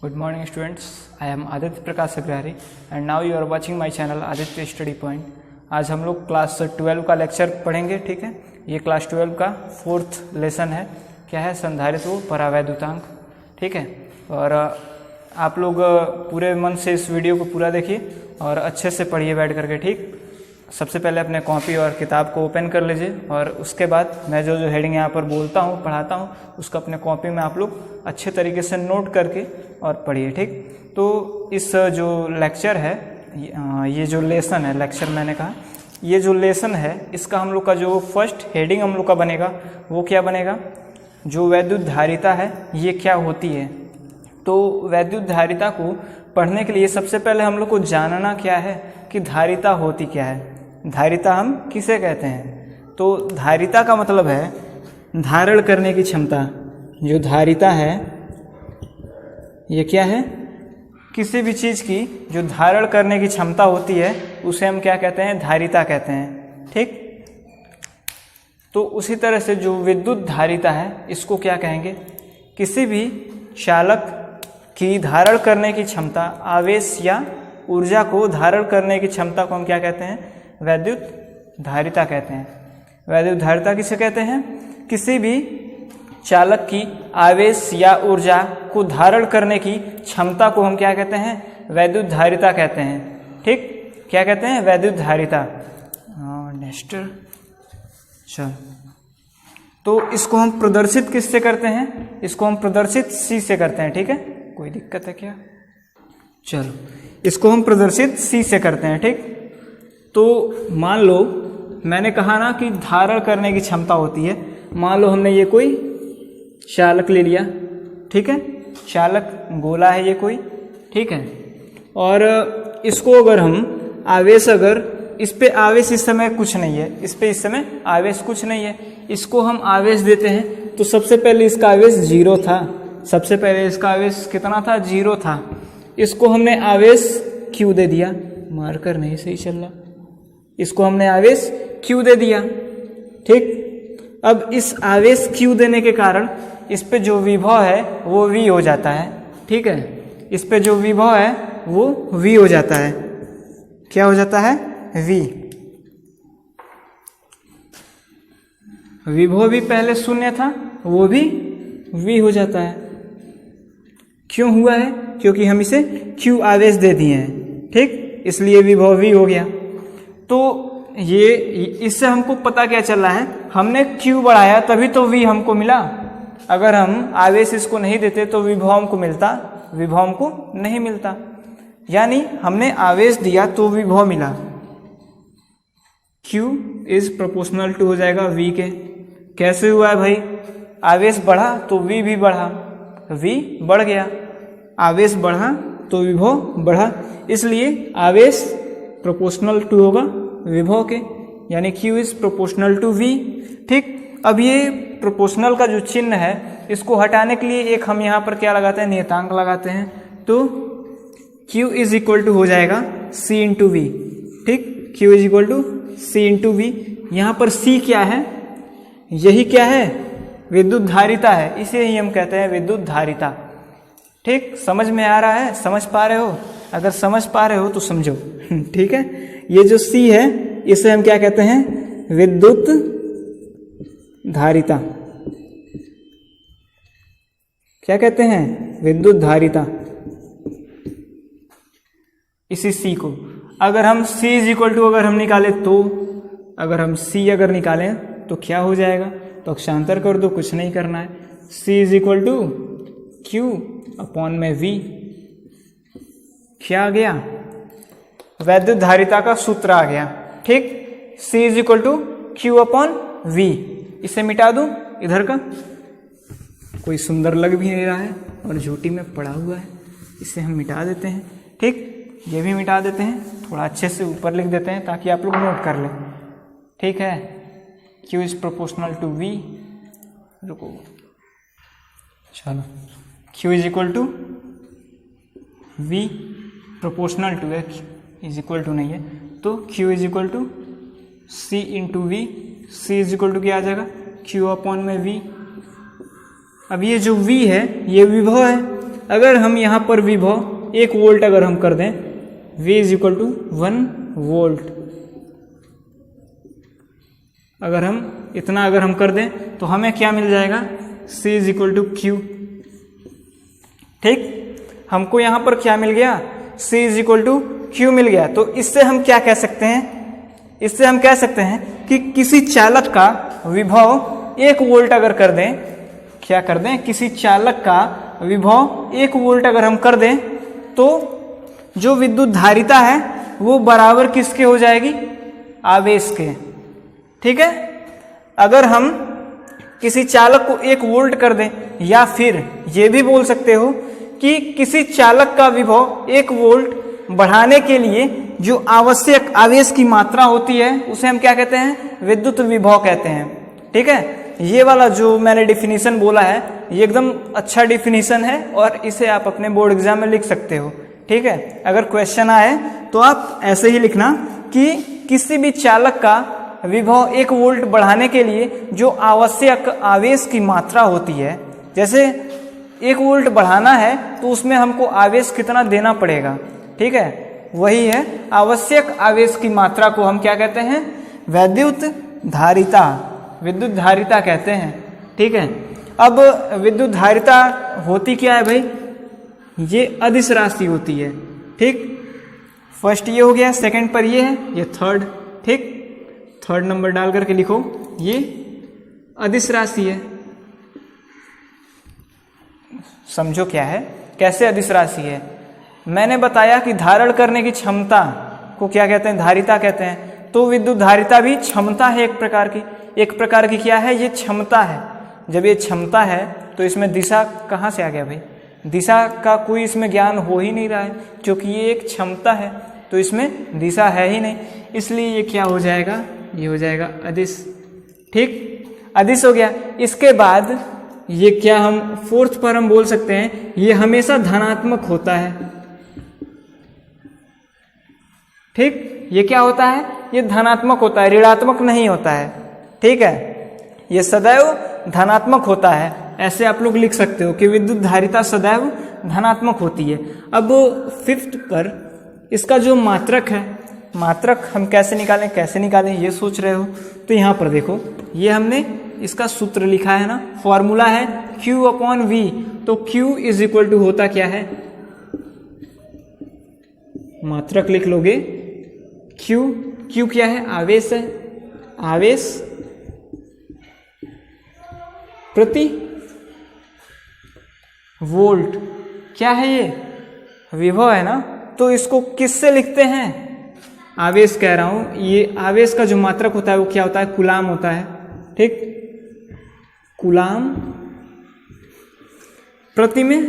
Good morning students, I am Aditya Prakash Agrari and now you are watching my channel Aditya Study Point। आज हम लोग class 12 का lecture पढ़ेंगे। ठीक है, ये क्लास 12 का 4th लेसन है। क्या है? संधारित्र परावैद्युतांक। ठीक है, और आप लोग पूरे मन से इस वीडियो को पूरा देखिए और अच्छे से पढ़िए बैठ करके। ठीक, सबसे पहले अपने कॉपी और किताब को ओपन कर लीजिए और उसके बाद मैं जो हेडिंग यहाँ पर बोलता हूँ पढ़ाता हूँ उसका अपने कॉपी में आप लोग अच्छे तरीके से नोट करके और पढ़िए। ठीक, तो इस जो लेक्चर है, ये जो लेसन है, लेक्चर मैंने कहा, ये जो लेसन है इसका हम लोग का जो फर्स्ट हेडिंग हम लोग का बनेगा वो क्या बनेगा? जो वैद्युत धारिता है ये क्या होती है। तो वैद्युत धारिता को पढ़ने के लिए सबसे पहले हम लोग को जानना क्या है कि धारिता होती क्या है। धारिता हम किसे कहते हैं? तो धारिता का मतलब है धारण करने की क्षमता। जो धारिता है ये क्या है? किसी भी चीज़ की जो धारण करने की क्षमता होती है उसे हम क्या कहते हैं? धारिता कहते हैं। ठीक, तो उसी तरह से जो विद्युत धारिता है इसको क्या कहेंगे? किसी भी चालक की धारण करने की क्षमता, आवेश या ऊर्जा को धारण करने की क्षमता को हम क्या कहते हैं? वैद्युत धारिता कहते हैं। वैद्युत धारिता किसे कहते हैं? किसी भी चालक की आवेश या ऊर्जा को धारण करने की क्षमता को हम क्या कहते हैं? वैद्युत धारिता कहते हैं। ठीक, क्या कहते हैं? वैद्युत धारिता। नेक्स्ट, चल, तो इसको हम प्रदर्शित किससे करते हैं? इसको हम प्रदर्शित सी से करते हैं। ठीक है, कोई दिक्कत है क्या? चलो, इसको हम प्रदर्शित सी से करते हैं। ठीक, तो मान लो मैंने कहा ना कि धारण करने की क्षमता होती है। मान लो हमने ये कोई चालक ले लिया। ठीक है, चालक गोला है ये कोई। ठीक है, और इसको अगर हम आवेश, अगर इस पे आवेश इस समय कुछ नहीं है, इस पे इस समय आवेश कुछ नहीं है, इसको हम आवेश देते हैं तो सबसे पहले इसका आवेश 0 था। सबसे पहले इसका आवेश कितना था? 0 था। इसको हमने आवेश Q दे दिया। मार्कर नहीं सही चल रहा। इसको हमने आवेश Q दे दिया। ठीक, अब इस आवेश Q देने के कारण इस पे जो विभव है वो V हो जाता है। ठीक है, इस पे जो विभव है वो V हो जाता है। क्या हो जाता है? V। विभव भी पहले शून्य था, वो भी V हो जाता है। क्यों हुआ है? क्योंकि हम इसे Q आवेश दे दिए हैं। ठीक, इसलिए विभव V हो गया। तो ये इससे हमको पता क्या चल रहा है? हमने Q बढ़ाया तभी तो V हमको मिला। अगर हम आवेश इसको नहीं देते तो विभव हमको मिलता? विभव हमको नहीं मिलता। यानी हमने आवेश दिया तो विभव मिला। Q इज प्रोपोर्शनल टू हो जाएगा V के। कैसे हुआ है भाई? आवेश बढ़ा तो V भी बढ़ा, V बढ़ गया। आवेश बढ़ा तो विभव बढ़ा, इसलिए आवेश प्रोपोर्शनल टू होगा विभव के, यानी Q is proportional to V। ठीक, अब ये प्रोपोर्शनल का जो चिन्ह है इसको हटाने के लिए एक हम यहाँ पर क्या लगाते हैं? नियतांक लगाते हैं। तो Q इज इक्वल टू हो जाएगा C इंटू V। ठीक, Q is equal to C into V। यहाँ पर C क्या है? यही क्या है? विद्युत धारिता है। इसे ही हम कहते हैं विद्युत धारिता। ठीक, समझ में आ रहा है? समझ पा रहे हो? अगर समझ पा रहे हो तो समझो। ठीक है, ये जो C है इसे हम क्या कहते हैं? विद्युत धारिता। क्या कहते हैं? विद्युत धारिता। इसी C को अगर हम C इज इक्वल टू अगर हम निकालें तो, अगर हम C अगर निकालें तो क्या हो जाएगा? तो अक्षांतर कर दो, कुछ नहीं करना है। C is equal to Q upon में V। क्या आ गया? वैद्युत धारिता का सूत्र आ गया। ठीक, C is equal to Q upon V। इसे मिटा दूं इधर का, कोई सुंदर लग भी नहीं रहा है और झूठी में पड़ा हुआ है, इसे हम मिटा देते हैं। ठीक, ये भी मिटा देते हैं, थोड़ा अच्छे से ऊपर लिख देते हैं ताकि आप लोग नोट कर लें। ठीक है, Q is proportional to V। रुको, चलो, Q is equal to V proportional to है, इज इक्वल टू नहीं है, तो Q is equal to C into V। C is equal to क्या आ जाएगा? Q अपॉन में V। अब ये जो V है ये विभव है, अगर हम यहाँ पर विभव 1 वोल्ट अगर हम कर दें, V is equal to 1 volt, अगर हम इतना अगर हम कर दें तो हमें क्या मिल जाएगा, C is equal to Q। ठीक, हमको यहाँ पर क्या मिल गया, C is equal to Q मिल गया। तो इससे हम क्या कह सकते हैं, इससे हम कह सकते हैं कि किसी चालक का विभव 1 वोल्ट अगर कर दें, क्या कर दें, किसी चालक का विभव 1 वोल्ट अगर हम कर दें तो जो विद्युत धारिता है वो बराबर किसके हो जाएगी, आवेश के। ठीक है, अगर हम किसी चालक को 1 वोल्ट कर दें, या फिर ये भी बोल सकते हो कि किसी चालक का विभव 1 वोल्ट बढ़ाने के लिए जो आवश्यक आवेश की मात्रा होती है उसे हम क्या कहते हैं, विद्युत विभव कहते हैं। ठीक है, ये वाला जो मैंने डिफिनीशन बोला है ये एकदम अच्छा डिफिनीशन है और इसे आप अपने बोर्ड एग्जाम में लिख सकते हो। ठीक है, अगर क्वेश्चन आए तो आप ऐसे ही लिखना कि किसी भी चालक का विभव 1 वोल्ट बढ़ाने के लिए जो आवश्यक आवेश की मात्रा होती है, जैसे 1 वोल्ट बढ़ाना है तो उसमें हमको आवेश कितना देना पड़ेगा। ठीक है, वही है आवश्यक आवेश की मात्रा को हम क्या कहते हैं, विद्युत धारिता, विद्युत धारिता कहते हैं। ठीक है, अब विद्युत धारिता होती क्या है भाई, ये अदिश राशि होती है। ठीक, फर्स्ट ये हो गया, सेकंड पर ये है, ये थर्ड। ठीक, थर्ड नंबर डाल करके लिखो, ये अदिश राशि है। समझो क्या है, कैसे अदिश राशि है। मैंने बताया कि धारण करने की क्षमता को क्या कहते हैं, धारिता कहते हैं। तो विद्युत धारिता भी क्षमता है एक प्रकार की, एक प्रकार की क्या है, ये क्षमता है। जब ये क्षमता है तो इसमें दिशा कहाँ से आ गया भाई, दिशा का कोई इसमें ज्ञान हो ही नहीं रहा है, क्योंकि ये एक क्षमता है तो इसमें दिशा है ही नहीं, इसलिए ये क्या हो जाएगा, ये हो जाएगा अदिश। ठीक, अदिश हो गया। इसके बाद ये क्या हम फोर्थ पर हम बोल सकते हैं, ये हमेशा धनात्मक होता है। ठीक, ये क्या होता है, ये धनात्मक होता है, ऋणात्मक नहीं होता है। ठीक है, ये सदैव धनात्मक होता है। ऐसे आप लोग लिख सकते हो कि विद्युत धारिता सदैव धनात्मक होती है। अब फिफ्थ पर इसका जो मात्रक है, मात्रक हम कैसे निकालें, कैसे निकालें ये सोच रहे हो, तो यहाँ पर देखो, ये हमने इसका सूत्र लिखा है ना, फॉर्मूला है Q/V। तो Q इज इक्वल टू होता क्या है, मात्रक लिख लोगे Q क्या है, आवेश है, आवेश प्रति वोल्ट। क्या है ये, विभव है ना। तो इसको किससे लिखते हैं, आवेश कह रहा हूं, ये आवेश का जो मात्रक होता है वो क्या होता है, कूलाम होता है। ठीक, कूलाम प्रति में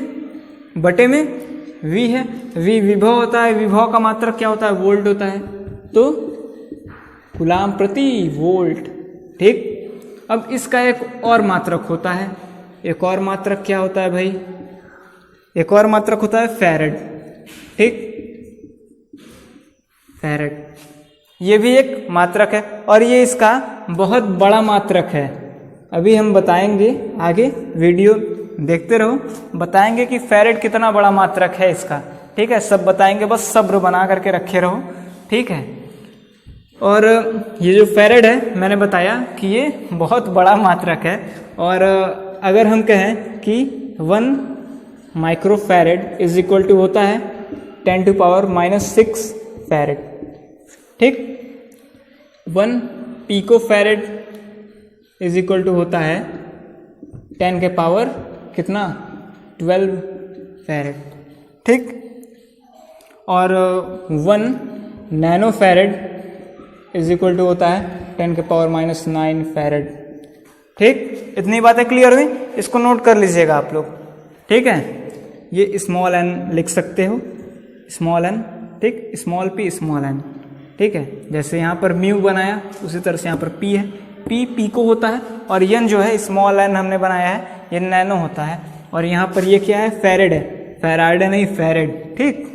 बटे में V है, V विभव होता है, विभव का मात्रक क्या होता है, वोल्ट होता है, तो कूलाम प्रति वोल्ट। ठीक, अब इसका एक और मात्रक होता है, एक और मात्रक क्या होता है भाई, एक और मात्रक होता है फैरेड। ठीक, फैरेड ये भी एक मात्रक है और ये इसका बहुत बड़ा मात्रक है। अभी हम बताएंगे, आगे वीडियो देखते रहो, बताएंगे कि फैरेड कितना बड़ा मात्रक है इसका। ठीक है, सब बताएंगे, बस सब्र बना करके रखे रहो। ठीक है, और ये जो फैरेड है मैंने बताया कि ये बहुत बड़ा मात्रक है, और अगर हम कहें कि 1 माइक्रोफैरेड इज इक्वल टू होता है 10⁻⁻6 फैरेड। ठीक, 1 पिकोफैरेड इज इक्वल टू होता है 10 के पावर कितना, 12 फैरेड। ठीक, और 1 नैनोफैरेड इज इक्वल टू होता है 10⁻⁹ फैरेड। ठीक, इतनी बातें क्लियर हुई, इसको नोट कर लीजिएगा आप लोग। ठीक है, ये स्मॉल n लिख सकते हो, स्मॉल n। ठीक, स्मॉल p स्मॉल n। ठीक है, जैसे यहाँ पर म्यू बनाया उसी तरह से यहाँ पर p है, p पिको होता है, और n जो है स्मॉल n हमने बनाया है, ये नैनो होता है। और यहाँ पर ये क्या है, फैरेड है, फैराडे नहीं फैरेड। ठीक,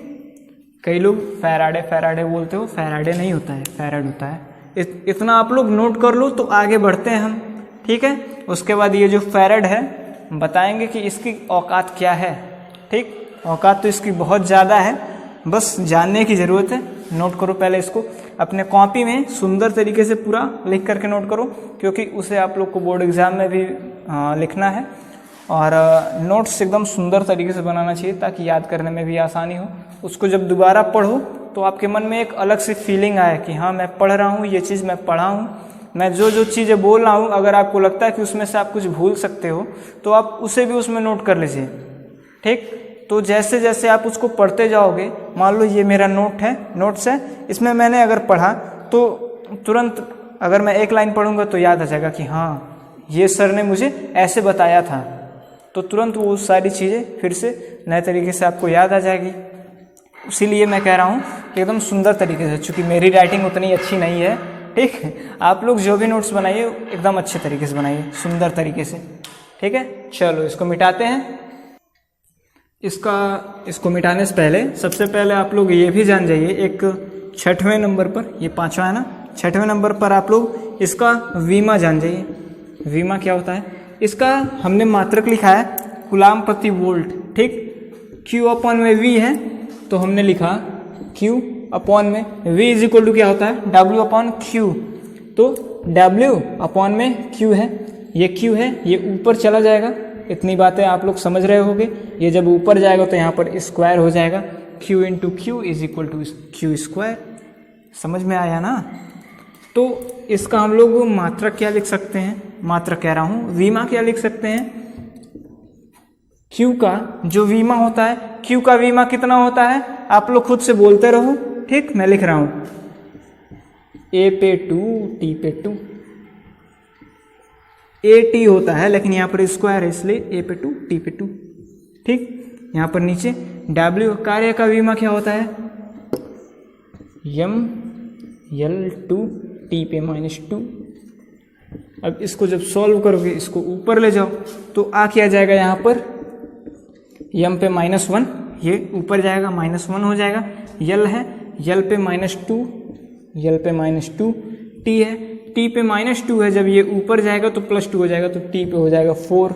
कई लोग फैराडे फैराडे बोलते हो, फैराडे नहीं होता है, फैरेड होता है। इतना आप लोग नोट कर लो तो आगे बढ़ते हैं हम। ठीक है, उसके बाद ये जो फैरेड है बताएंगे कि इसकी औकात क्या है, ठीक, औकात तो इसकी बहुत ज़्यादा है, बस जानने की ज़रूरत है। नोट करो पहले इसको, अपने कॉपी में सुंदर तरीके से पूरा लिख करके नोट करो, क्योंकि उसे आप लोग को बोर्ड एग्ज़ाम में भी लिखना है। और नोट्स एकदम सुंदर तरीके से बनाना चाहिए ताकि याद करने में भी आसानी हो। उसको जब दोबारा पढ़ो तो आपके मन में एक अलग सी फीलिंग आए कि हाँ मैं पढ़ रहा हूँ, ये चीज़ मैं पढ़ा हूँ, मैं जो जो चीज़ें बोल रहा हूँ, अगर आपको लगता है कि उसमें से आप कुछ भूल सकते हो तो आप उसे भी उसमें नोट कर लीजिए। ठीक, तो जैसे जैसे आप उसको पढ़ते जाओगे, मान लो ये मेरा नोट्स है, इसमें मैंने अगर पढ़ा तो तुरंत अगर मैं एक लाइन पढ़ूंगा तो याद आ जाएगा कि हाँ ये सर ने मुझे ऐसे बताया था, तो तुरंत वो सारी चीज़ें फिर से नए तरीके से आपको याद आ जाएगी। इसीलिए मैं कह रहा हूँ कि एकदम सुंदर तरीके से, चूँकि मेरी राइटिंग उतनी अच्छी नहीं है, ठीक, आप लोग जो भी नोट्स बनाइए एकदम अच्छे तरीके से बनाइए, सुंदर तरीके से। ठीक है, चलो इसको मिटाते हैं। इसको मिटाने से पहले सबसे पहले आप लोग ये भी जान जाइए, एक 6वें नंबर पर, ये 5वां है ना, 6वें नंबर पर आप लोग इसका वीमा जान जाइए। वीमा क्या होता है? इसका हमने मात्रक लिखा है कूलाम प्रति वोल्ट। ठीक, Q अपॉन में V है तो हमने लिखा Q अपॉन में V इज इक्वल टू क्या होता है? W upon Q। तो W अपॉन में Q है, ये Q है, ये ऊपर चला जाएगा। इतनी बातें आप लोग समझ रहे होंगे। ये जब ऊपर जाएगा तो यहाँ पर स्क्वायर हो जाएगा, Q into Q is equal to Q square. समझ में आया ना? तो इसका हम लोग मात्रक क्या लिख सकते हैं? मात्रक कह रहा हूँ, वीमा क्या लिख सकते हैं? Q का जो वीमा होता है, Q का वीमा कितना होता है? आप लोग खुद से बोलते रहो। ठीक, मैं लिख रहा हूँ A पे 2 T पे 2, AT होता है लेकिन यहाँ पर स्क्वायर है इसलिए A पे 2 T पे 2। ठीक, यहाँ पर नीचे W कार्य का वीमा क्या होता है? M L2 T पे -2। अब इसको जब सॉल्व करोगे, इसको ऊपर ले जाओ तो आ क्या जाएगा? यहाँ पर M पे -1, ये ऊपर जाएगा, -1 हो जाएगा। L है, L पे -2, L पे -2, T है, T पे -2 है, जब ये ऊपर जाएगा तो +2 हो जाएगा, तो T पे हो जाएगा 4,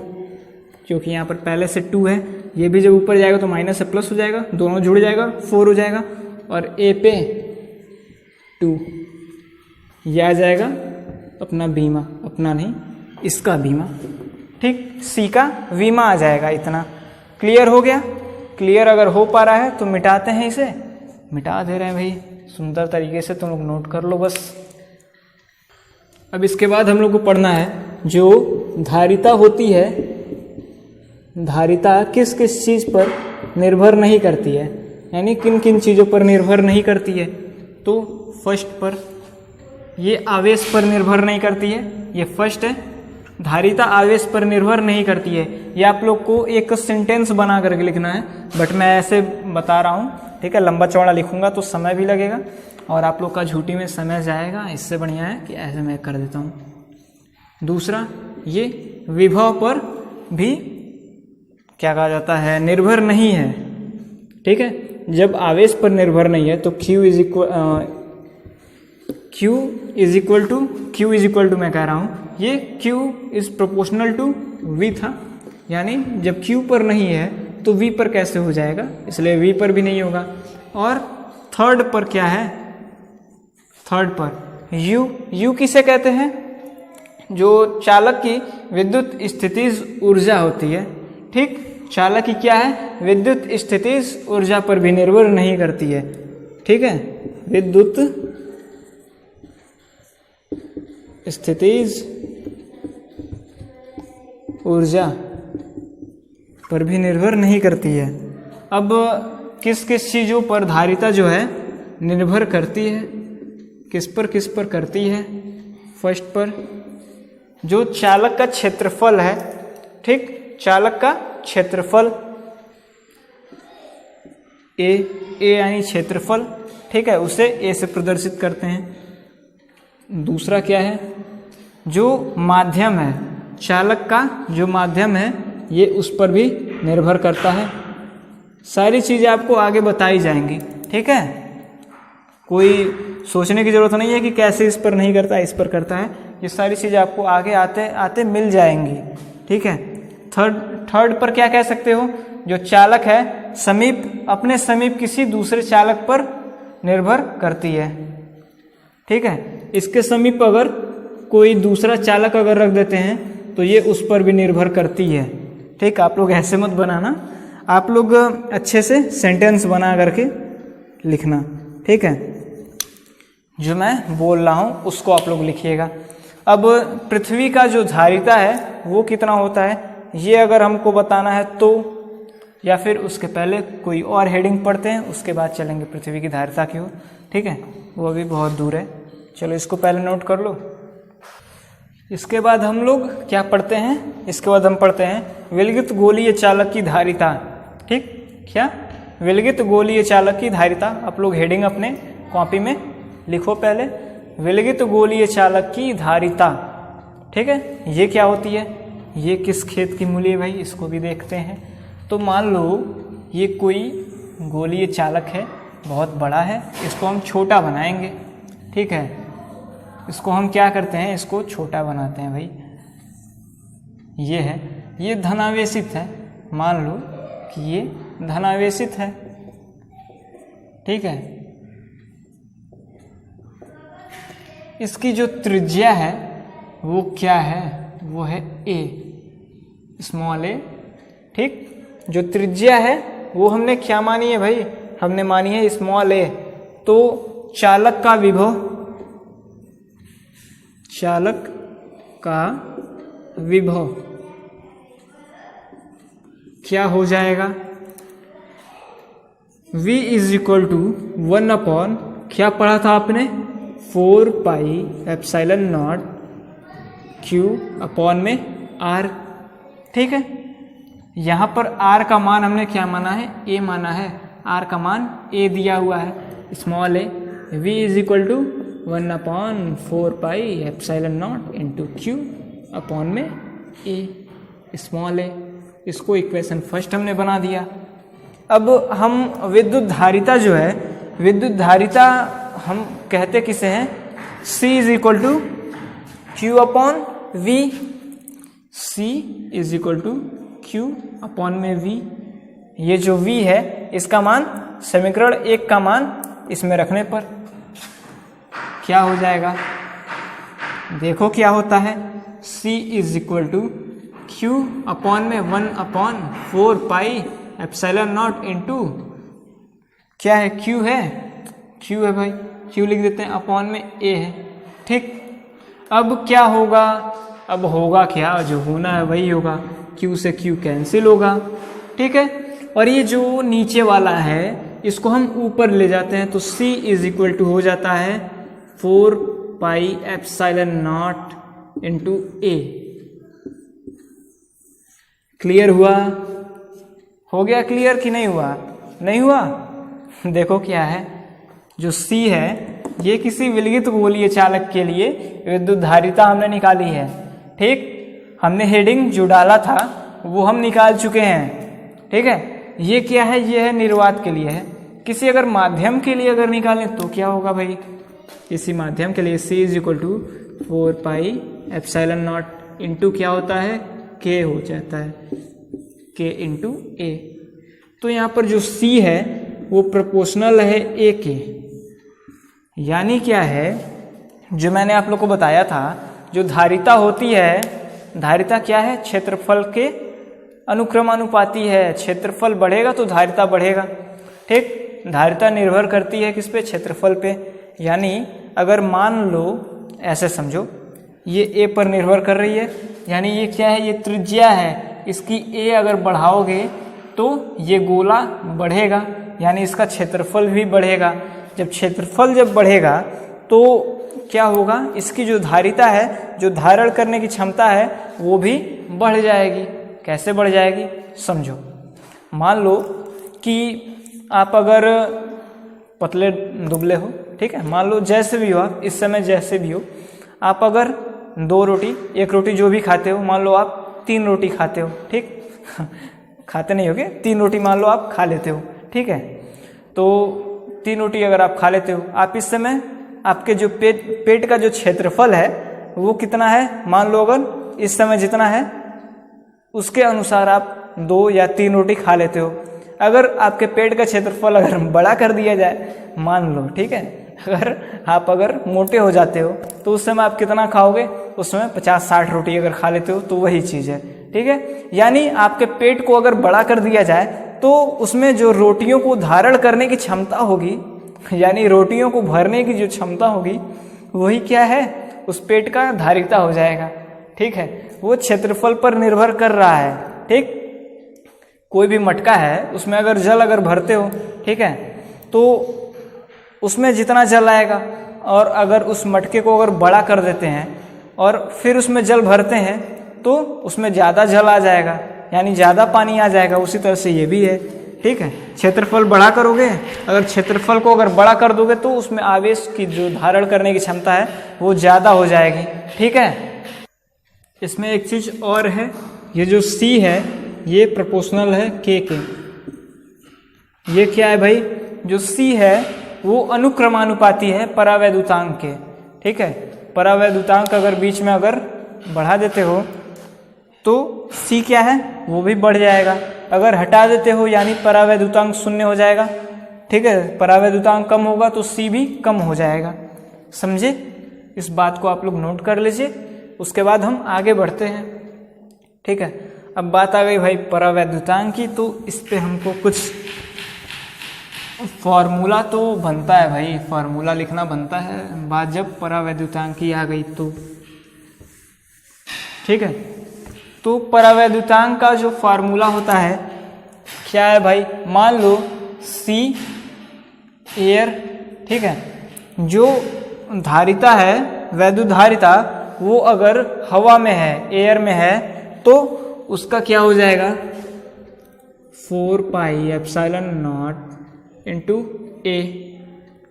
क्योंकि यहाँ पर पहले से 2 है। ये भी जब ऊपर जाएगा तो माइनस से प्लस हो जाएगा, दोनों जुड़ जाएगा, 4 हो जाएगा। और A पे 2, यह आ जाएगा अपना बीमा, अपना नहीं इसका बीमा। ठीक, C का वीमा आ जाएगा। इतना क्लियर हो गया? क्लियर अगर हो पा रहा है तो मिटाते हैं, इसे मिटा दे रहे हैं भाई, सुंदर तरीके से तुम लोग नोट कर लो बस। अब इसके बाद हम लोग को पढ़ना है जो धारिता होती है, धारिता किस किस चीज़ पर निर्भर नहीं करती है, यानी किन किन चीज़ों पर निर्भर नहीं करती है। तो फर्स्ट पर, ये आवेश पर निर्भर नहीं करती है, ये फर्स्ट है। धारिता आवेश पर निर्भर नहीं करती है, ये आप लोग को एक सेंटेंस बना करके लिखना है, बट मैं ऐसे बता रहा हूँ। ठीक है, लंबा चौड़ा लिखूंगा तो समय भी लगेगा और आप लोग का झूठी में समय जाएगा। इससे बढ़िया है कि ऐसे मैं कर देता हूँ। दूसरा, ये विभव पर भी क्या कहा जाता है? निर्भर नहीं है। ठीक है, जब आवेश पर निर्भर नहीं है तो Q इज इक्वल टू मैं कह रहा हूँ, ये Q is proportional to V था, यानी जब Q पर नहीं है तो V पर कैसे हो जाएगा, इसलिए V पर भी नहीं होगा। और थर्ड पर क्या है? थर्ड पर U किसे कहते हैं? जो चालक की विद्युत स्थितिज ऊर्जा होती है। ठीक, चालक की क्या है? विद्युत स्थितिज ऊर्जा पर भी निर्भर नहीं करती है। ठीक है, विद्युत स्थितिज ऊर्जा पर भी निर्भर नहीं करती है। अब किस किस चीज़ों पर धारिता जो है निर्भर करती है? किस पर करती है? फर्स्ट पर जो चालक का क्षेत्रफल है। ठीक, चालक का क्षेत्रफल, ए यानी क्षेत्रफल। ठीक है, उसे ए से प्रदर्शित करते हैं। दूसरा क्या है? जो माध्यम है, चालक का जो माध्यम है ये उस पर भी निर्भर करता है। सारी चीज़ें आपको आगे बताई जाएंगी। ठीक है, कोई सोचने की ज़रूरत नहीं है कि कैसे इस पर नहीं करता, इस पर करता है। ये सारी चीज़ें आपको आगे आते आते मिल जाएंगी। ठीक है, थर्ड पर क्या कह सकते हो, जो चालक है समीप अपने समीप किसी दूसरे चालक पर निर्भर करती है। ठीक है, इसके समीप अगर कोई दूसरा चालक अगर रख देते हैं तो ये उस पर भी निर्भर करती है। ठीक, आप लोग ऐसे मत बनाना, आप लोग अच्छे से सेंटेंस बना करके लिखना। ठीक है, जो मैं बोल रहा हूँ उसको आप लोग लिखिएगा। अब पृथ्वी का जो धारिता है वो कितना होता है, ये अगर हमको बताना है तो, या फिर उसके पहले कोई और हेडिंग पढ़ते हैं, उसके बाद चलेंगे पृथ्वी की धारिता की ओर। ठीक है, वो अभी बहुत दूर है, चलो इसको पहले नोट कर लो। इसके बाद हम लोग क्या पढ़ते हैं, इसके बाद हम पढ़ते हैं विलगित गोलीय चालक की धारिता। ठीक, क्या विलगित गोलीय चालक की धारिता, आप लोग हेडिंग अपने कॉपी में लिखो पहले, विलगित गोलीय चालक की धारिता। ठीक है, ये क्या होती है, ये किस खेत की मूली है भाई, इसको भी देखते हैं। तो मान लो ये कोई गोलीय चालक है, बहुत बड़ा है, इसको हम छोटा बनाएंगे। ठीक है, इसको हम क्या करते हैं, इसको छोटा बनाते हैं भाई। ये है, ये धनावेशित है, मान लो कि ये धनावेशित है। ठीक है, इसकी जो त्रिज्या है वो क्या है, वो है ए, स्मॉल ए। ठीक, जो त्रिज्या है वो हमने क्या मानी है भाई, हमने मानी है स्मॉल ए। तो चालक का विभव, चालक का विभव क्या हो जाएगा, v इज इक्वल टू 1/, क्या पढ़ा था आपने, 4 pi epsilon not q upon में r। ठीक है, यहाँ पर r का मान हमने क्या माना है, a माना है, r का मान a दिया हुआ है, small a। v is equal to 1/4 pi epsilon naught into q upon में a, स्मॉल a। इसको इक्वेशन फर्स्ट हमने बना दिया। अब हम विद्युत धारिता जो है, विद्युत धारिता हम कहते किसे हैं, C is equal to Q upon V, C is equal to Q upon में V। ये जो V है इसका मान समीकरण 1 का मान इसमें रखने पर क्या हो जाएगा, देखो क्या होता है, C is equal to Q upon में 1/4 पाई एप्सिलॉन नॉट इंटू क्या है, Q है, Q है भाई, Q लिख देते हैं, अपॉन में A है। ठीक, अब क्या होगा, अब होगा क्या, जो होना है वही होगा, Q से Q कैंसिल होगा। ठीक है, और ये जो नीचे वाला है इसको हम ऊपर ले जाते हैं, तो C इज इक्वल टू हो जाता है 4 pi epsilon naught into A। Clear हुआ, हो गया क्लियर कि नहीं हुआ, नहीं हुआ। देखो क्या है, जो C है ये किसी विलगित गोलीय चालक के लिए विद्युत धारिता हमने निकाली है। ठीक, हमने हेडिंग जो डाला था वो हम निकाल चुके हैं। ठीक है, ये क्या है, ये है निर्वात के लिए है। किसी अगर माध्यम के लिए अगर निकालें तो क्या होगा भाई, किसी माध्यम के लिए C is equal to 4 pi epsilon naught into क्या होता है, K हो जाता है, K इंटू A। तो यहाँ पर जो C है वो प्रोपोर्शनल है A के, यानी क्या है, जो मैंने आप लोग को बताया था, जो धारिता होती है, धारिता क्या है, क्षेत्रफल के अनुक्रमानुपाती है। क्षेत्रफल बढ़ेगा तो धारिता बढ़ेगा। ठीक, धारिता निर्भर करती है किस पे, क्षेत्रफल पे। यानी अगर मान लो ऐसे समझो, ये A पर निर्भर कर रही है, यानी ये क्या है, ये त्रिज्या है, इसकी A अगर बढ़ाओगे तो ये गोला बढ़ेगा, यानी इसका क्षेत्रफल भी बढ़ेगा। जब क्षेत्रफल जब बढ़ेगा तो क्या होगा, इसकी जो धारिता है, जो धारण करने की क्षमता है वो भी बढ़ जाएगी। कैसे बढ़ जाएगी, समझो। मान लो कि आप अगर पतले दुबले हो, ठीक है, मान लो जैसे भी हो आप, इस समय जैसे भी हो, आप अगर 2 रोटी, 1 रोटी जो भी खाते हो, मान लो आप 3 रोटी खाते हो। ठीक खाते नहीं होगे, 3 रोटी मान लो आप खा लेते हो। ठीक है, तो 3 रोटी अगर आप खा लेते हो, आप इस समय आपके जो पेट का जो क्षेत्रफल है वो कितना है, मान लो अगर इस समय जितना है उसके अनुसार आप 2 या 3 रोटी खा लेते हो। अगर आपके पेट का क्षेत्रफल अगर बड़ा कर दिया जाए, मान लो, ठीक है, अगर मोटे हो जाते हो तो उस समय आप कितना खाओगे? उस समय 50-60 रोटी अगर खा लेते हो तो वही चीज़ है, ठीक है। यानी आपके पेट को अगर बड़ा कर दिया जाए तो उसमें जो रोटियों को धारण करने की क्षमता होगी, यानी रोटियों को भरने की जो क्षमता होगी, वही क्या है? उस पेट का धारिता हो जाएगा, ठीक है। वो क्षेत्रफल पर निर्भर कर रहा है, ठीक। कोई भी मटका है, उसमें अगर जल अगर भरते हो, ठीक है, तो उसमें जितना जल आएगा, और अगर उस मटके को अगर बड़ा कर देते हैं और फिर उसमें जल भरते हैं तो उसमें ज़्यादा जल आ जाएगा, यानी ज़्यादा पानी आ जाएगा। उसी तरह से ये भी है, ठीक है। क्षेत्रफल बड़ा करोगे, अगर क्षेत्रफल को अगर बड़ा कर दोगे तो उसमें आवेश की जो धारण करने की क्षमता है वो ज़्यादा हो जाएगी, ठीक है। इसमें एक चीज़ और है, ये जो C है ये प्रोपोर्शनल है K के। ये क्या है भाई? जो C है वो अनुक्रमानुपाती है परावैद्युतांक के, ठीक है। परावैद्युतांक अगर बीच में अगर बढ़ा देते हो तो C क्या है? वो भी बढ़ जाएगा। अगर हटा देते हो यानी परावैद्युतांक 0 हो जाएगा, ठीक है। परावैद्युतांक कम होगा तो C भी कम हो जाएगा। समझे? इस बात को आप लोग नोट कर लीजिए, उसके बाद हम आगे बढ़ते हैं, ठीक है। अब बात आ गई भाई परावैद्युतांक की, तो इस पे हमको कुछ फॉर्मूला तो बनता है भाई, फॉर्मूला लिखना बनता है बात जब परावैद्युतांक की आ गई तो, ठीक है। तो परावैद्युतांक का जो फार्मूला होता है क्या है भाई? मान लो C एयर, ठीक है, जो धारिता है वैद्युत धारिता वो अगर हवा में है, एयर में है, तो उसका क्या हो जाएगा? 4 pi epsilon naught into A,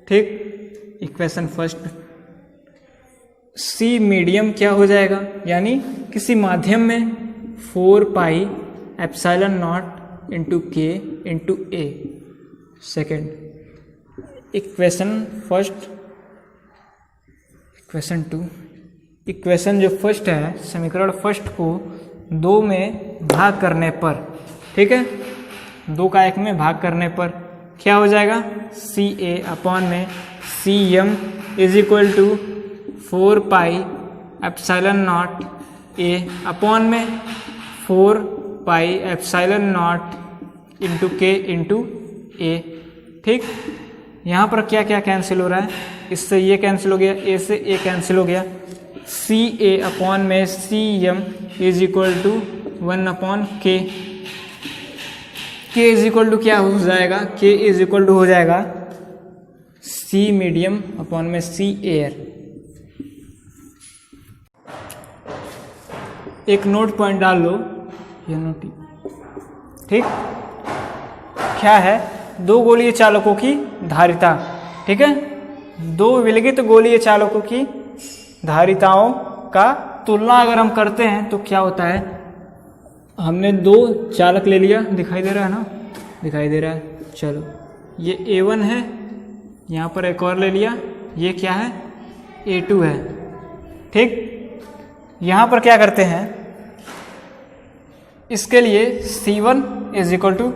ठीक। Equation first. C मीडियम क्या हो जाएगा? यानी किसी माध्यम में 4 pi epsilon naught into K into A, second. Equation first. Equation 2। Equation जो फर्स्ट है, समीकरण फर्स्ट को 2 में भाग करने पर, ठीक है, 2 का 1 में भाग करने पर क्या हो जाएगा? CA अपॉन में CM is equal to 4 pi epsilon naught A upon में 4 pi epsilon naught into K into A, ठीक। यहाँ पर क्या क्या कैंसिल हो रहा है? इससे ये कैंसिल हो गया, A से A कैंसिल हो गया। CA अपॉन में CM is equal to 1 upon K। K is equal to क्या हो जाएगा? K इज इक्वल टू हो जाएगा C मीडियम अपॉन में C एयर। एक नोट पॉइंट डाल लो, ये नोट, ठीक। क्या है? 2 गोलीय चालकों की धारिता, ठीक है। 2 विलगित गोलीय चालकों की धारिताओं का तुलना अगर हम करते हैं तो क्या होता है? हमने 2 चालक ले लिया, दिखाई दे रहा है ना? दिखाई दे रहा है। चलो, ये A1 है, यहाँ पर एक और ले लिया, ये क्या है? A2 है, ठीक। यहाँ पर क्या करते हैं? इसके लिए C1 is equal to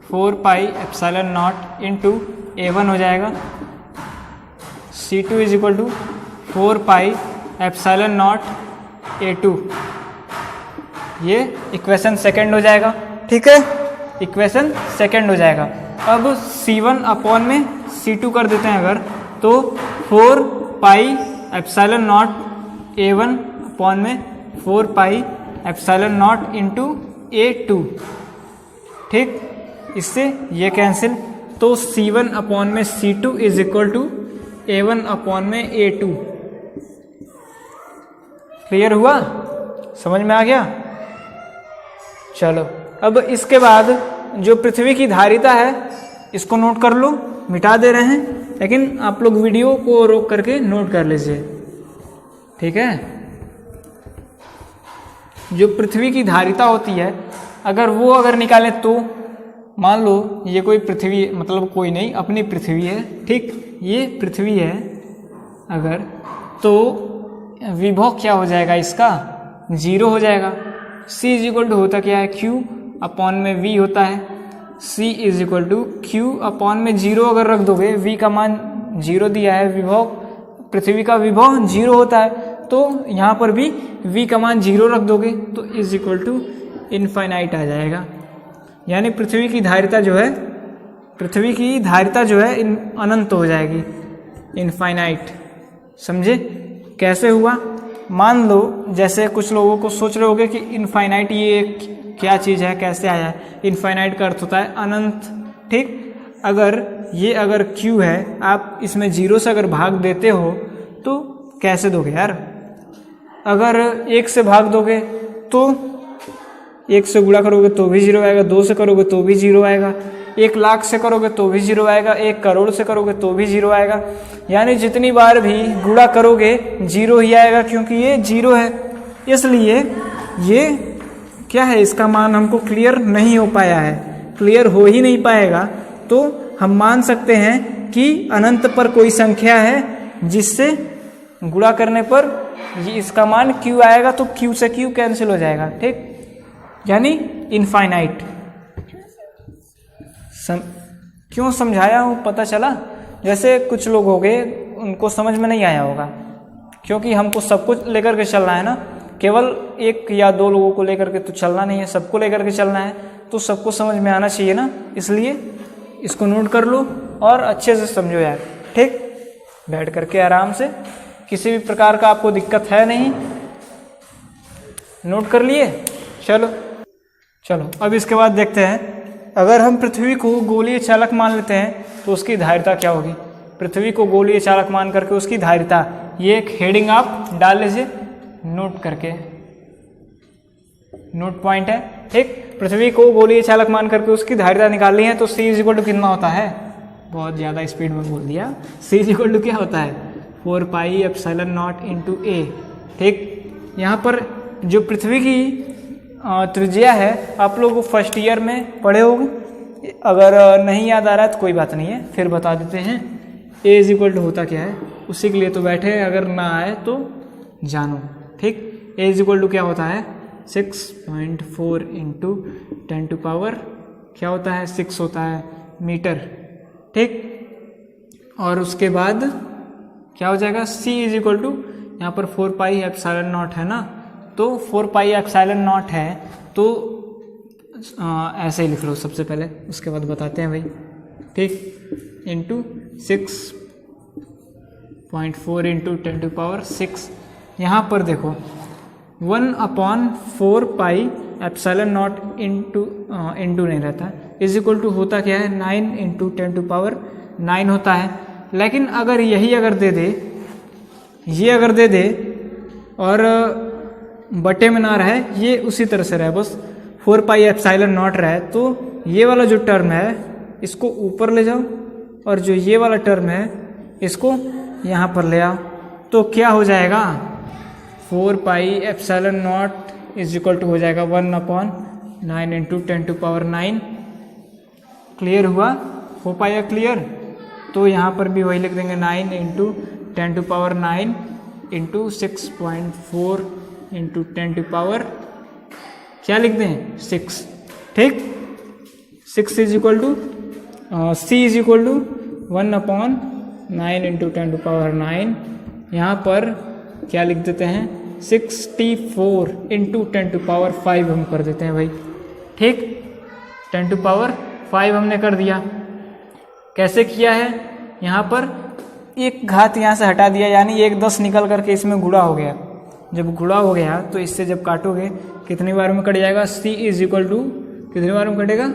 4 pi epsilon naught into A1 हो जाएगा। C2 is equal to 4 pi epsilon naught A2। ये इक्वेशन सेकंड हो जाएगा, ठीक है। इक्वेशन सेकंड हो जाएगा। अब C1 अपॉन में C2 कर देते हैं अगर, तो 4 pi epsilon not A1 upon में 4 pi epsilon naught into A2, ठीक। इससे ये कैंसिल, तो C1 अपॉन में C2 is equal to A1 upon में A2। क्लियर हुआ? समझ में आ गया? चलो, अब इसके बाद जो पृथ्वी की धारिता है इसको नोट कर लो, मिटा दे रहे हैं, लेकिन आप लोग वीडियो को रोक करके नोट कर लीजिए, ठीक है। जो पृथ्वी की धारिता होती है अगर वो अगर निकालें तो मान लो ये कोई पृथ्वी, मतलब कोई नहीं, अपनी पृथ्वी है, ठीक। ये पृथ्वी है अगर, तो विभव क्या हो जाएगा? इसका 0 हो जाएगा, C इज इक्वल टू होता क्या है, Q अपॉन में V होता है। C is equal to Q upon में 0 अगर रख दोगे, V का मान 0 दिया है, विभव पृथ्वी का विभव 0 होता है, तो यहाँ पर भी V का मान 0 रख दोगे तो इज इक्वल टू इनफाइनाइट आ जाएगा। यानी पृथ्वी की धारिता जो है अनंत हो जाएगी, इनफाइनाइट। समझे कैसे हुआ? मान लो जैसे कुछ लोगों को सोच रहे होगे कि इनफाइनाइट ये क्या चीज़ है, कैसे आया है। इनफाइनाइट का अर्थ होता है अनंत, ठीक। अगर Q है, आप इसमें 0 से अगर भाग देते हो तो कैसे दोगे यार? अगर 1 से भाग दोगे तो 1 से गुणा करोगे तो भी 0 आएगा, 2 से करोगे तो भी 0 आएगा, 1 लाख से करोगे तो भी 0 आएगा, 1 करोड़ से करोगे तो भी 0 आएगा। यानी जितनी बार भी गुणा करोगे 0 ही आएगा, क्योंकि ये 0 है। इसलिए ये क्या है, इसका मान हमको क्लियर नहीं हो पाया है, क्लियर हो ही नहीं पाएगा। तो हम मान सकते हैं कि अनंत पर कोई संख्या है जिससे गुणा करने पर ये इसका मान Q आएगा, तो Q से Q कैंसिल हो जाएगा, ठीक। यानी इनफाइनाइट। क्यों समझाया हूँ पता चला? जैसे कुछ लोग हो गए उनको समझ में नहीं आया होगा, क्योंकि हमको सब कुछ लेकर के चलना है ना, केवल 1 या 2 लोगों को लेकर के तो चलना नहीं है, सबको लेकर के चलना है, तो सबको समझ में आना चाहिए ना। इसलिए इसको नोट कर लो और अच्छे से समझो यार, ठीक। बैठ करके आराम से, किसी भी प्रकार का आपको दिक्कत है नहीं। नोट कर लिए? चलो अब इसके बाद देखते हैं, अगर हम पृथ्वी को गोलीय चालक मान लेते हैं तो उसकी धारिता क्या होगी। पृथ्वी को गोलीय चालक मान करके उसकी धारिता, ये एक हेडिंग आप डाल लीजिए नोट करके, नोट पॉइंट है, ठीक। पृथ्वी को गोलीय चालक मान करके उसकी धारिता निकालनी है, तो C इज इक्वल टू कितना होता है? बहुत ज़्यादा स्पीड में बोल दिया। C इज इक्वल टू क्या होता है? 4 pi epsilon naught into A, ठीक। यहाँ पर जो पृथ्वी की त्रिज्या है, आप लोग फर्स्ट ईयर में पढ़े होंगे, अगर नहीं याद आ रहा है तो कोई बात नहीं है, फिर बता देते हैं। A इज इक्वल टू होता क्या है, उसी के लिए तो बैठे, अगर ना आए तो जानो, ठीक। A इज इक्वल टू क्या होता है? 6.4 इंटू 10 टू पावर क्या होता है? 6 होता है मीटर, ठीक। और उसके बाद क्या हो जाएगा? C इज इक्वल टू, यहाँ पर 4 पाई एप्सिलॉन नॉट है ना, तो 4 पाई एप्सिलॉन नॉट है, तो ऐसे ही लिख लो सबसे पहले, उसके बाद बताते हैं भाई, ठीक। Into 6.4 into 10 to power 6। यहाँ पर देखो 1/4 पाई एप्सिलॉन नॉट इंटू नहीं रहता, इज इक्वल टू होता क्या है? 9 इंटू 10 टू पावर 9 होता है। लेकिन अगर यही अगर दे दे, ये अगर दे दे और बटे में ना रहे, ये उसी तरह से रहे, बस 4 पाई एप्सिलॉन नॉट रहे, तो ये वाला जो टर्म है इसको ऊपर ले जाओ, और जो ये वाला टर्म है इसको यहाँ पर ले आओ, तो क्या हो जाएगा? 4 pi epsilon naught is equal to हो जाएगा 1/9 इंटू 10 टू पावर 9। क्लियर हुआ? हो पाया क्लियर? तो यहाँ पर भी वही लिख देंगे, 9 into 10 to power 9 into 6.4 into 10 to power क्या लिख दें? 6, ठीक। 6 is equal to C is equal to 1/9 into 10 to power 9। यहाँ पर क्या लिख देते हैं? 64 इंटू 10 टू पावर 5 हम कर देते हैं भाई, ठीक। 10 टू पावर 5 हमने कर दिया। कैसे किया है? यहाँ पर एक घात यहाँ से हटा दिया, यानी 1 10 निकल करके इसमें गुणा हो गया। जब गुणा हो गया तो इससे जब काटोगे कितनी बार में कट जाएगा? C इज इक्वल टू कितनी बार में कटेगा?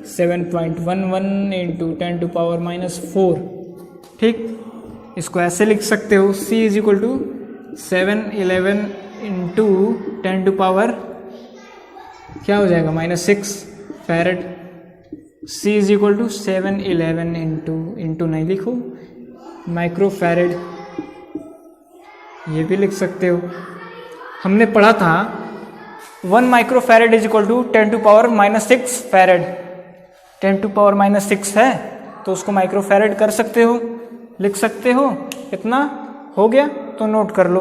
7.11 इंटू 10 टू पावर -4, ठीक। इसको ऐसे लिख सकते हो, C is equal to 711 into 10 to power क्या हो जाएगा? -6 farad. C is equal to 711 into नहीं लिखो, माइक्रो फैरेड, ये भी लिख सकते हो। हमने पढ़ा था 1 micro farad is equal to 10 to power -6 farad. 10 to power -6 है तो उसको माइक्रो फैरेड कर सकते हो, लिख सकते हो। इतना हो गया तो नोट कर लो।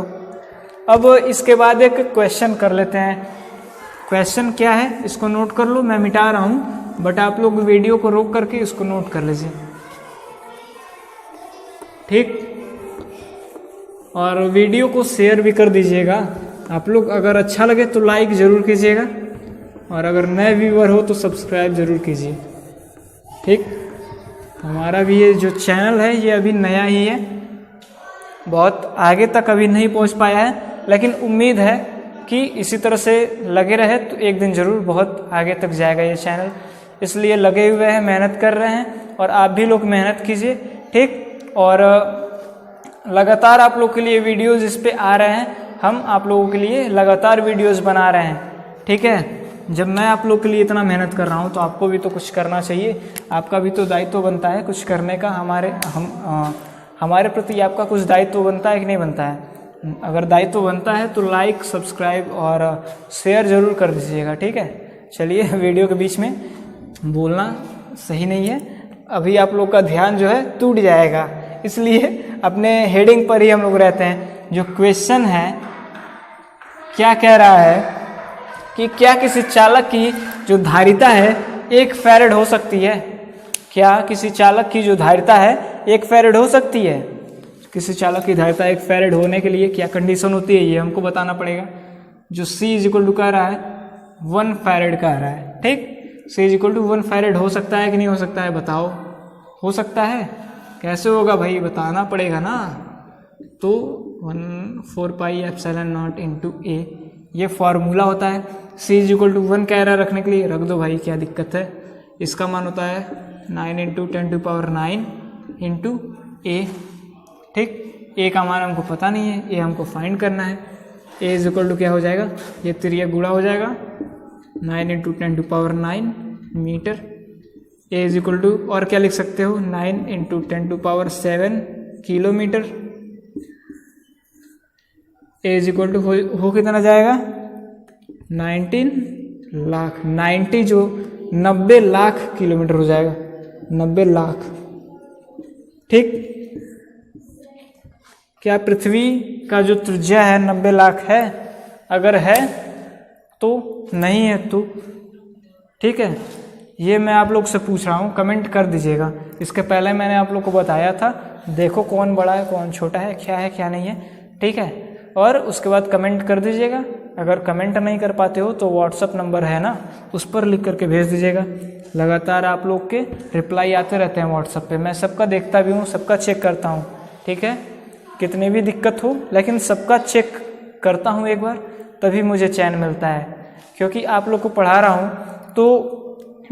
अब इसके बाद एक क्वेश्चन कर लेते हैं। क्वेश्चन क्या है इसको नोट कर लो, मैं मिटा रहा हूँ बट आप लोग वीडियो को रोक करके इसको नोट कर लीजिए, ठीक। और वीडियो को शेयर भी कर दीजिएगा आप लोग, अगर अच्छा लगे तो लाइक ज़रूर कीजिएगा, और अगर नए व्यूअर हो तो सब्सक्राइब ज़रूर कीजिए, ठीक। हमारा भी ये जो चैनल है ये अभी नया ही है, बहुत आगे तक अभी नहीं पहुंच पाया है, लेकिन उम्मीद है कि इसी तरह से लगे रहे तो एक दिन ज़रूर बहुत आगे तक जाएगा ये चैनल। इसलिए लगे हुए हैं, मेहनत कर रहे हैं, और आप भी लोग मेहनत कीजिए, ठीक। और लगातार आप लोग के लिए वीडियोज़ इस पे आ रहे हैं, हम आप लोगों के लिए लगातार वीडियोज़ बना रहे हैं, ठीक है। जब मैं आप लोग के लिए इतना मेहनत कर रहा हूँ तो आपको भी तो कुछ करना चाहिए, आपका भी तो दायित्व बनता है कुछ करने का, हमारे प्रति आपका कुछ दायित्व बनता है कि नहीं बनता है। अगर दायित्व बनता है तो लाइक, सब्सक्राइब और शेयर ज़रूर कर दीजिएगा, ठीक है। चलिए, वीडियो के बीच में बोलना सही नहीं है, अभी आप लोग का ध्यान जो है टूट जाएगा, इसलिए अपने हेडिंग पर ही हम लोग रहते हैं। जो क्वेश्चन है क्या कह रहा है कि क्या किसी चालक की जो धारिता है 1 फैरेड हो सकती है? क्या किसी चालक की जो धारिता है 1 फैरेड हो सकती है? किसी चालक की धारिता 1 फैरेड होने के लिए क्या कंडीशन होती है ये हमको बताना पड़ेगा। जो C = कह रहा है 1 फैरेड कह रहा है, ठीक। C = 1 फैरेड हो सकता है कि नहीं हो सकता है, बताओ। हो सकता है, कैसे होगा भाई, बताना पड़ेगा ना। तो 1/4πε0 × A ये फॉर्मूला होता है। C = 1 कैरा रखने के लिए रख दो भाई, क्या दिक्कत है। इसका मान होता है 9 × 10⁹ × A, ठीक। A का मान हमको पता नहीं है, A हमको फाइंड करना है। A = क्या हो जाएगा, ये त्रिया गुणा हो जाएगा 9 × 10⁹ मीटर। A = और क्या लिख सकते हो, 9 × 10⁷ किलोमीटर। A = हो कितना जाएगा, 19 लाख, 90 जो 90 लाख किलोमीटर हो जाएगा, 90 लाख, ठीक। क्या पृथ्वी का जो त्रिज्या है 90 लाख है? अगर है तो, नहीं है तो, ठीक है। ये मैं आप लोग से पूछ रहा हूँ, कमेंट कर दीजिएगा। इसके पहले मैंने आप लोग को बताया था, देखो कौन बड़ा है कौन छोटा है, क्या है क्या नहीं है, ठीक है। और उसके बाद कमेंट कर दीजिएगा। अगर कमेंट नहीं कर पाते हो तो व्हाट्सअप नंबर है ना, उस पर लिख करके भेज दीजिएगा। लगातार आप लोग के रिप्लाई आते रहते हैं व्हाट्सअप पे, मैं सबका देखता भी हूँ, सबका चेक करता हूँ, ठीक है। कितनी भी दिक्कत हो लेकिन सबका चेक करता हूँ एक बार, तभी मुझे चैन मिलता है, क्योंकि आप लोग को पढ़ा रहा हूँ तो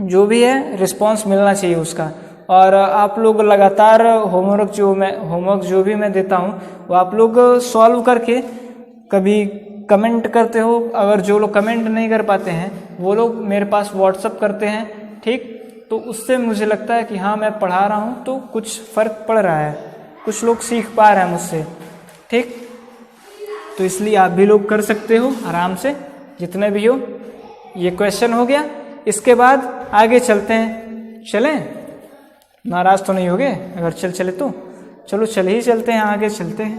जो भी है रिस्पॉन्स मिलना चाहिए उसका। और आप लोग लगातार होमवर्क जो भी मैं देता हूँ वो आप लोग सॉल्व करके कभी कमेंट करते हो। अगर जो लोग कमेंट नहीं कर पाते हैं वो लोग मेरे पास व्हाट्सअप करते हैं, ठीक। तो उससे मुझे लगता है कि हाँ, मैं पढ़ा रहा हूँ तो कुछ फ़र्क पड़ रहा है, कुछ लोग सीख पा रहे हैं मुझसे, ठीक। तो इसलिए आप भी लोग कर सकते हो आराम से, जितने भी हो। ये क्वेश्चन हो गया, इसके बाद आगे चलते हैं। चलें, नाराज़ तो नहीं हो गए? अगर चले तो चलो, चले ही चलते हैं, आगे चलते हैं,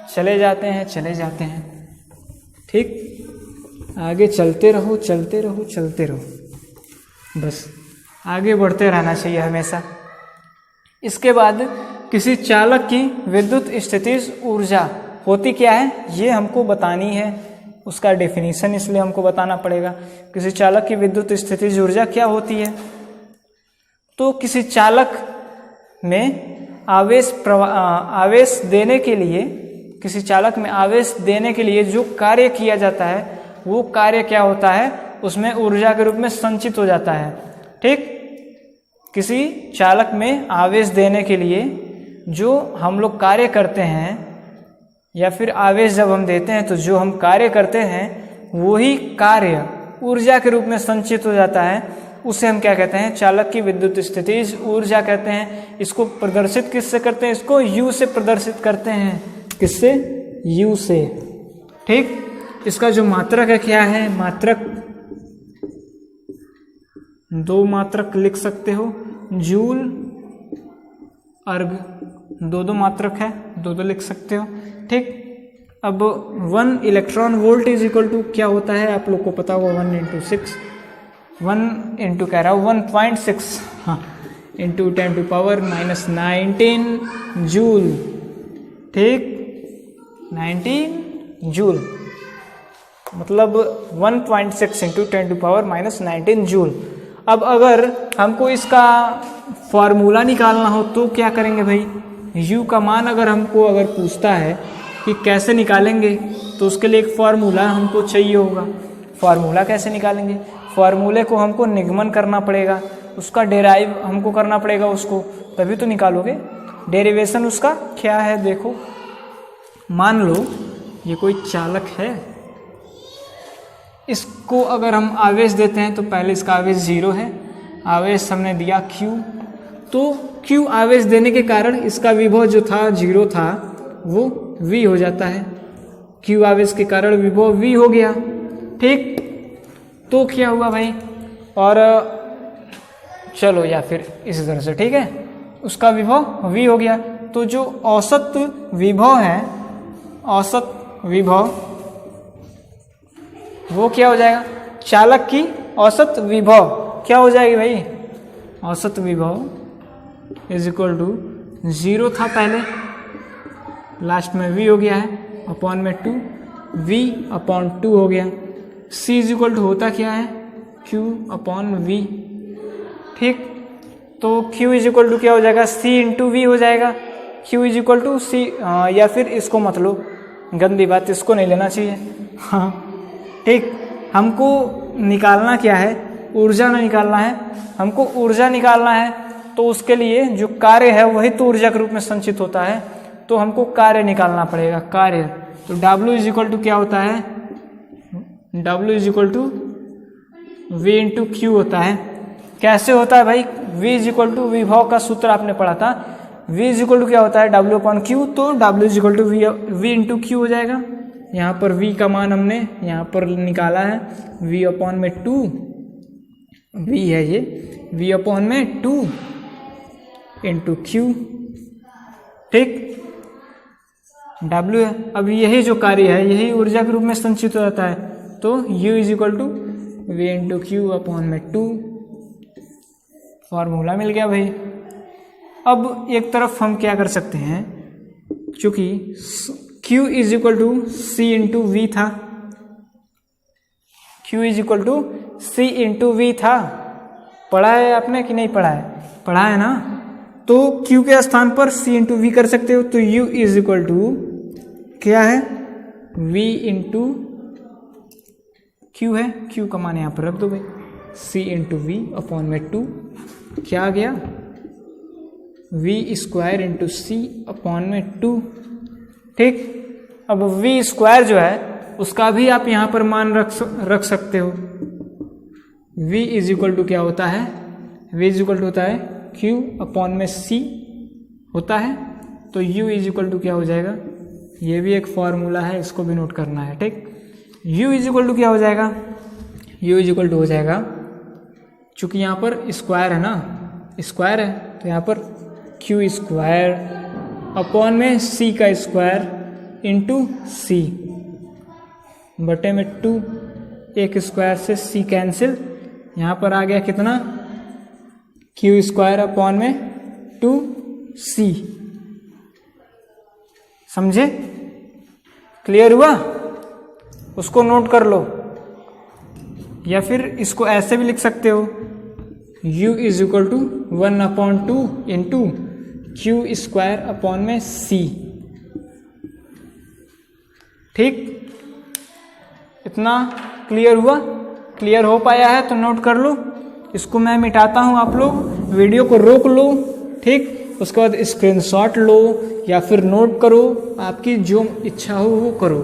चले जाते हैं, ठीक। आगे चलते रहो, बस आगे बढ़ते रहना चाहिए हमेशा। इसके बाद किसी चालक की विद्युत स्थितिज ऊर्जा होती क्या है, ये हमको बतानी है, उसका डेफिनेशन इसलिए हमको बताना पड़ेगा। किसी चालक की विद्युत स्थितिज ऊर्जा क्या होती है? तो किसी चालक में आवेश देने के लिए जो कार्य किया जाता है वो कार्य क्या होता है, उसमें ऊर्जा के रूप में संचित हो जाता है, ठीक। किसी चालक में आवेश देने के लिए जो हम लोग कार्य करते हैं, या फिर आवेश जब हम देते हैं तो जो हम कार्य करते हैं वही कार्य ऊर्जा के रूप में संचित हो जाता है, उसे हम क्या कहते हैं, चालक की विद्युत स्थितिज ऊर्जा कहते हैं। इसको प्रदर्शित किससे करते हैं, इसको U से प्रदर्शित करते हैं। किससे? U से, ठीक। इसका जो मात्रक है क्या है, मात्रक 2 मात्रक लिख सकते हो, जूल अर्ग, 2 मात्रक है, 2 लिख सकते हो, ठीक। अब 1 electron volt is equal to क्या होता है, आप लोग को पता होगा, 1 इंटू 6, 1 इंटू कह रहा हूँ 1.6, हाँ, into 10 to power minus 19 joule, ठीक, 19 जूल, मतलब 1.6 into 10 to power minus 19 joule. अब अगर हमको इसका फॉर्मूला निकालना हो तो क्या करेंगे भाई, U का मान अगर पूछता है कि कैसे निकालेंगे, तो उसके लिए एक फार्मूला हमको चाहिए होगा। फार्मूला कैसे निकालेंगे, फार्मूले को हमको निगमन करना पड़ेगा, उसका डेराइव हमको करना पड़ेगा उसको, तभी तो निकालोगे। डेरिवेशन उसका क्या है, देखो, मान लो ये कोई चालक है, इसको अगर हम आवेश देते हैं तो पहले इसका आवेश 0 है, आवेश हमने दिया Q, तो Q आवेश देने के कारण इसका विभव जो था 0 था वो V हो जाता है, Q आवेश के कारण विभव V हो गया, ठीक। तो क्या हुआ भाई, और चलो या फिर इसी तरह से, ठीक है, उसका विभव V हो गया। तो जो औसत विभव है, औसत विभव वो क्या हो जाएगा, चालक की औसत विभव क्या हो जाएगी भाई, औसत विभव इज इक्वल टू 0 था पहले, लास्ट में V हो गया है, अपॉन में 2, V अपॉन 2 हो गया। C इज इक्वल टू होता क्या है, Q अपॉन V, ठीक। तो Q इज इक्वल टू क्या हो जाएगा, C इंटू V हो जाएगा। Q is equal to C, या फिर इसको मत लो, गंदी बात, इसको नहीं लेना चाहिए, हाँ, ठीक। हमको निकालना क्या है, ऊर्जा नहीं निकालना है, हमको ऊर्जा निकालना है, तो उसके लिए जो कार्य है वही तो ऊर्जा के रूप में संचित होता है, तो हमको कार्य निकालना पड़ेगा, कार्य। तो W इज इक्वल टू क्या होता है, W is equal to V into Q होता है। कैसे होता है भाई, V इज इक्वल टू विभव का सूत्र आपने पढ़ा था, V इज इक्वल टू क्या होता है, W अपॉन Q, तो W is equal to V into Q हो जाएगा। यहाँ पर V का मान हमने यहाँ पर निकाला है, V अपॉन में 2, V है ये, V अपॉन में 2 इंटू Q, ठीक, W है। अब यही जो कार्य है यही ऊर्जा के रूप में संचित हो जाता है, तो U is equal to V into Q upon में 2, फॉर्मूला मिल गया भाई। अब एक तरफ हम क्या कर सकते हैं, चूंकि Q is equal to C into V था, Q is equal to C into V था, पढ़ा है आपने कि नहीं पढ़ा है, पढ़ा है ना। तो Q के स्थान पर C इंटू V कर सकते हो, तो U इज इक्वल टू क्या है, V इंटू Q है, Q का मान यहाँ पर रख दो भाई, C इंटू V अपॉन में 2, क्या आ गया, V square into C upon में 2, ठीक। अब V स्क्वायर जो है उसका भी आप यहाँ पर मान रख सकते हो। V इज इक्वल टू क्या होता है, V इज इक्वल टू होता है Q अपॉन में C होता है, तो U इज इक्वल टू क्या हो जाएगा, ये भी एक फॉर्मूला है, इसको भी नोट करना है, ठीक। U इज इक्वल टू क्या हो जाएगा, U इज इक्वल टू हो जाएगा, चूंकि यहाँ पर स्क्वायर है ना, स्क्वायर है, तो यहाँ पर Q स्क्वायर अपॉन में C का स्क्वायर इंटू C बटे में 2, एक स्क्वायर से C कैंसिल, यहाँ पर आ गया कितना, Q स्क्वायर अपॉन में 2C, समझे, क्लियर हुआ, उसको नोट कर लो। या फिर इसको ऐसे भी लिख सकते हो, U is equal to 1 upon 2 into Q square upon में C, ठीक। इतना क्लियर हुआ, क्लियर हो पाया है तो नोट कर लो। इसको मैं मिटाता हूँ, आप लोग वीडियो को रोक लो, ठीक, उसके बाद स्क्रीनशॉट लो या फिर नोट करो, आपकी जो इच्छा हो वो करो,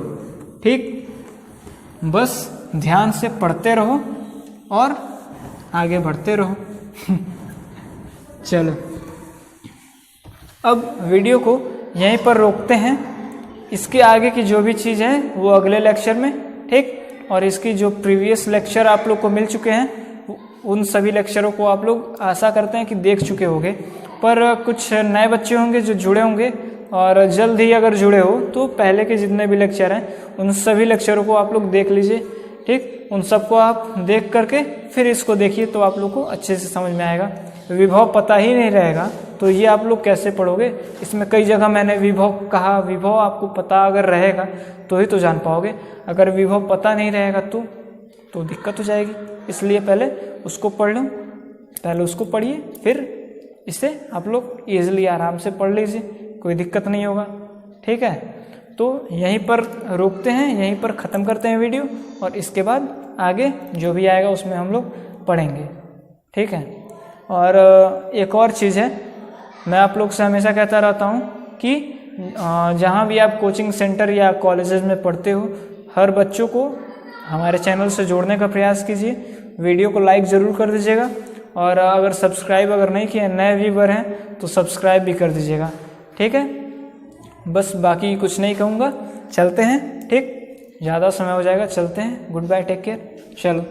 ठीक। बस ध्यान से पढ़ते रहो और आगे बढ़ते रहो। चलो अब वीडियो को यहीं पर रोकते हैं, इसके आगे की जो भी चीज़ है वो अगले लेक्चर में, ठीक। और इसकी जो प्रीवियस लेक्चर आप लोग को मिल चुके हैं उन सभी लेक्चरों को आप लोग आशा करते हैं कि देख चुके होंगे, पर कुछ नए बच्चे होंगे जो जुड़े होंगे और जल्द ही अगर जुड़े हो तो पहले के जितने भी लेक्चर हैं उन सभी लेक्चरों को आप लोग देख लीजिए, ठीक। उन सबको आप देख करके फिर इसको देखिए तो आप लोग को अच्छे से समझ में आएगा। विभव पता ही नहीं रहेगा तो ये आप लोग कैसे पढ़ोगे। इसमें कई जगह मैंने विभव कहा, विभव आपको पता अगर रहेगा तो ही तो जान पाओगे। अगर विभव पता नहीं रहेगा तो दिक्कत हो जाएगी। इसलिए पहले उसको पढ़ लो, पहले उसको पढ़िए, फिर इसे आप लोग ईजिली आराम से पढ़ लीजिए, कोई दिक्कत नहीं होगा, ठीक है। तो यहीं पर रोकते हैं, यहीं पर ख़त्म करते हैं वीडियो, और इसके बाद आगे जो भी आएगा उसमें हम लोग पढ़ेंगे, ठीक है। और एक और चीज़ है, मैं आप लोग से हमेशा कहता रहता हूँ कि जहाँ भी आप कोचिंग सेंटर या कॉलेजेस में पढ़ते हो, हर बच्चों को हमारे चैनल से जोड़ने का प्रयास कीजिए। वीडियो को लाइक ज़रूर कर दीजिएगा, और अगर सब्सक्राइब अगर नहीं किए, नए व्यूवर हैं तो सब्सक्राइब भी कर दीजिएगा, ठीक है। बस बाकी कुछ नहीं कहूँगा, चलते हैं, ठीक। ज़्यादा समय हो जाएगा, चलते हैं। गुड बाय, टेक केयर, चलो।